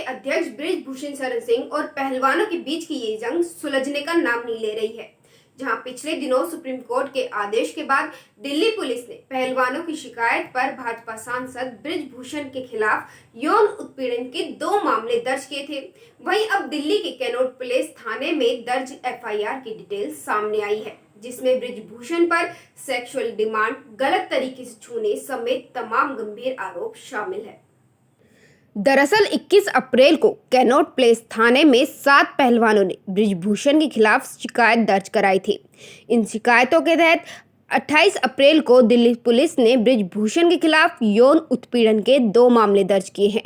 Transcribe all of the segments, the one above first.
अध्यक्ष बृजभूषण शरण सिंह और पहलवानों के बीच की ये जंग सुलझने का नाम नहीं ले रही है। जहां पिछले दिनों सुप्रीम कोर्ट के आदेश के बाद दिल्ली पुलिस ने पहलवानों की शिकायत पर भाजपा सांसद बृजभूषण के खिलाफ यौन उत्पीड़न के 2 मामले दर्ज किए थे, वहीं अब दिल्ली के कैनॉट प्लेस थाने में दर्ज एफआईआर की डिटेल सामने आई है, जिसमें बृजभूषण पर सेक्सुअल डिमांड, गलत तरीके से छूने समेत तमाम गंभीर आरोप शामिल है। दरअसल 21 अप्रैल को कैनॉट प्लेस थाने में 7 पहलवानों ने बृजभूषण के खिलाफ शिकायत दर्ज कराई थी। इन शिकायतों के तहत 28 अप्रैल को दिल्ली पुलिस ने बृजभूषण के खिलाफ यौन उत्पीड़न के 2 मामले दर्ज किए हैं।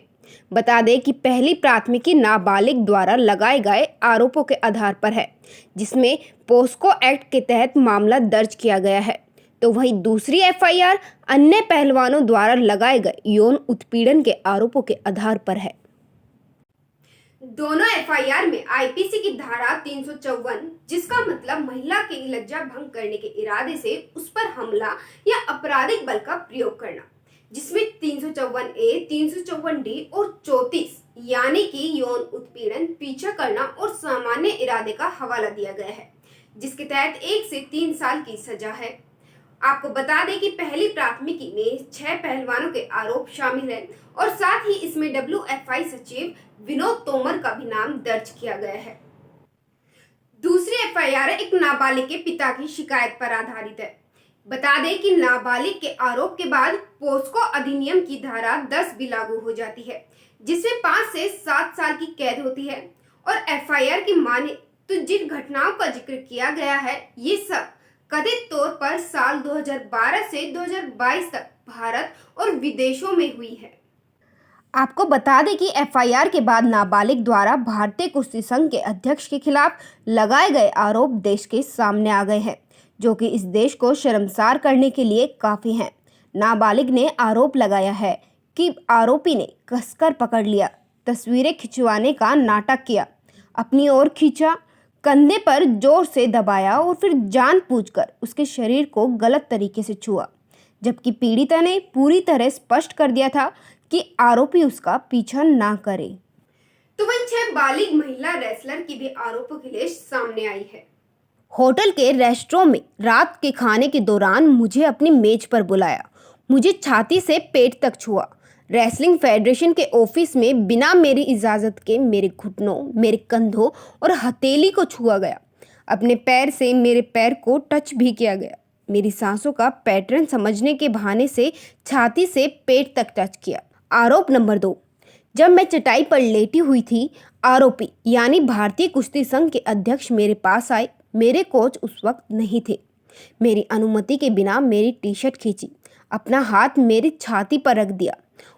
बता दें कि पहली प्राथमिकी नाबालिग द्वारा लगाए गए आरोपों के आधार पर है, जिसमें पोस्को एक्ट के तहत मामला दर्ज किया गया है, तो वहीं दूसरी एफआईआर अन्य पहलवानों द्वारा लगाए गए यौन उत्पीड़न के आरोपों के आधार पर है। दोनों एफआईआर में आईपीसी की धारा 354, जिसका मतलब महिला की लज्जा भंग करने के इरादे से उस पर हमला या आपराधिक बल का प्रयोग करना, जिसमें 354A, 354D और 34 यानी कि यौन उत्पीड़न, पीछा करना और सामान्य इरादे का हवाला दिया गया है, जिसके तहत 1 से 3 साल की सजा है। आपको बता दें कि पहली प्राथमिकी में 6 पहलवानों के आरोप शामिल हैं और साथ ही इसमें WFI सचिव विनोद तोमर का भी नाम दर्ज किया गया है। दूसरी एफआईआर एक नाबालिग के पिता की शिकायत पर आधारित है। बता दें कि नाबालिग के आरोप के बाद पोस्को अधिनियम की धारा 10 भी लागू हो जाती है, जिसमें 5 से 7 साल की कैद होती है। और एफआईआर की माने तो जिन घटनाओं का जिक्र किया गया है, ये सब कथित तौर पर साल 2012 से 2022 तक भारत और विदेशों में हुई है। आपको बता दें कि एफआईआर के बाद नाबालिग द्वारा भारतीय कुश्ती संघ के अध्यक्ष के खिलाफ लगाए गए आरोप देश के सामने आ गए हैं, जो कि इस देश को शर्मसार करने के लिए काफ़ी हैं। नाबालिग ने आरोप लगाया है कि आरोपी ने कसकर पकड़ लिया, तस्वीरें खिंचवाने का नाटक किया, अपनी ओर खींचा, कंधे पर जोर से दबाया और फिर जानबूझकर उसके शरीर को गलत तरीके से छुआ, जबकि पीड़िता ने पूरी तरह स्पष्ट कर दिया था कि आरोपी उसका पीछा ना करे। तो वहीं 6 बालिग महिला रेसलर की भी आरोपों की लिस्ट सामने आई है। होटल के रेस्टोरेंट में रात के खाने के दौरान मुझे अपनी मेज पर बुलाया, मुझे छाती से पेट तक छुआ। रेसलिंग फेडरेशन के ऑफिस में बिना मेरी इजाज़त के मेरे घुटनों, मेरे कंधों और हथेली को छुआ गया। अपने पैर से मेरे पैर को टच भी किया गया। मेरी सांसों का पैटर्न समझने के बहाने से छाती से पेट तक टच किया। आरोप नंबर 2, जब मैं चटाई पर लेटी हुई थी, आरोपी यानी भारतीय कुश्ती संघ के अध्यक्ष मेरे पास आए। मेरे कोच उस वक्त नहीं थे। मेरी अनुमति के बिना मेरी टी शर्ट खींची, अपना हाथ मेरी छाती पर रख दिया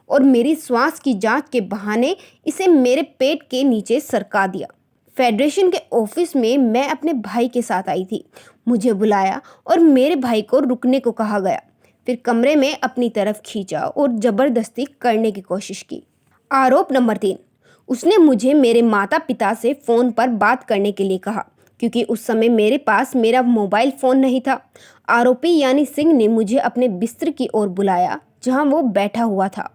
और मेरी श्वास की जांच के बहाने इसे मेरे पेट के नीचे सरका दिया। फेडरेशन के ऑफिस में मैं अपने भाई के साथ आई थी। मुझे बुलाया और मेरे भाई को रुकने को कहा गया। फिर कमरे में अपनी तरफ खींचा और ज़बरदस्ती करने की कोशिश की। आरोप नंबर 3, उसने मुझे मेरे माता पिता से फ़ोन पर बात करने के लिए कहा, क्योंकि उस समय मेरे पास मेरा मोबाइल फ़ोन नहीं था। आरोपी यानी सिंह ने मुझे अपने बिस्तर की ओर बुलाया, जहां वो बैठा हुआ था,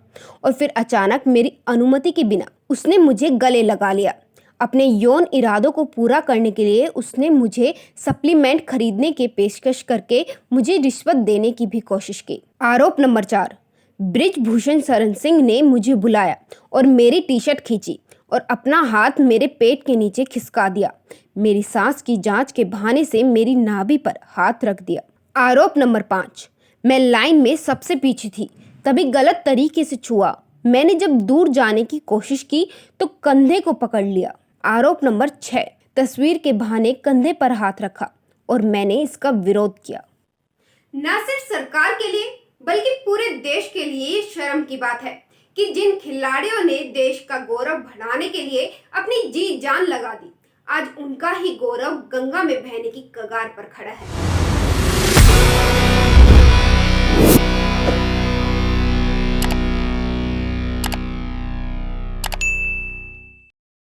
और फिर अचानक मेरी अनुमति के बिना उसने मुझे गले लगा लिया। अपने यौन इरादों को पूरा करने के लिए उसने मुझे सप्लीमेंट खरीदने की पेशकश करके मुझे रिश्वत देने की भी कोशिश की। आरोप नंबर 4, बृजभूषण शरण सिंह ने मुझे बुलाया और मेरी टी शर्ट खींची और अपना हाथ मेरे पेट के नीचे खिसका दिया। मेरी सांस की जांच के बहाने से मेरी नाभि पर हाथ रख दिया। आरोप नंबर 5, मैं लाइन में सबसे पीछे थी, तभी गलत तरीके से छुआ। मैंने जब दूर जाने की कोशिश की तो कंधे को पकड़ लिया। आरोप नंबर 6, तस्वीर के बहाने कंधे पर हाथ रखा और मैंने इसका विरोध किया। न सिर्फ सरकार के लिए बल्कि पूरे देश के लिए ये शर्म की बात है कि जिन खिलाड़ियों ने देश का गौरव बढ़ाने के लिए अपनी जी जान लगा दी, आज उनका ही गौरव गंगा में बहने की कगार पर खड़ा है।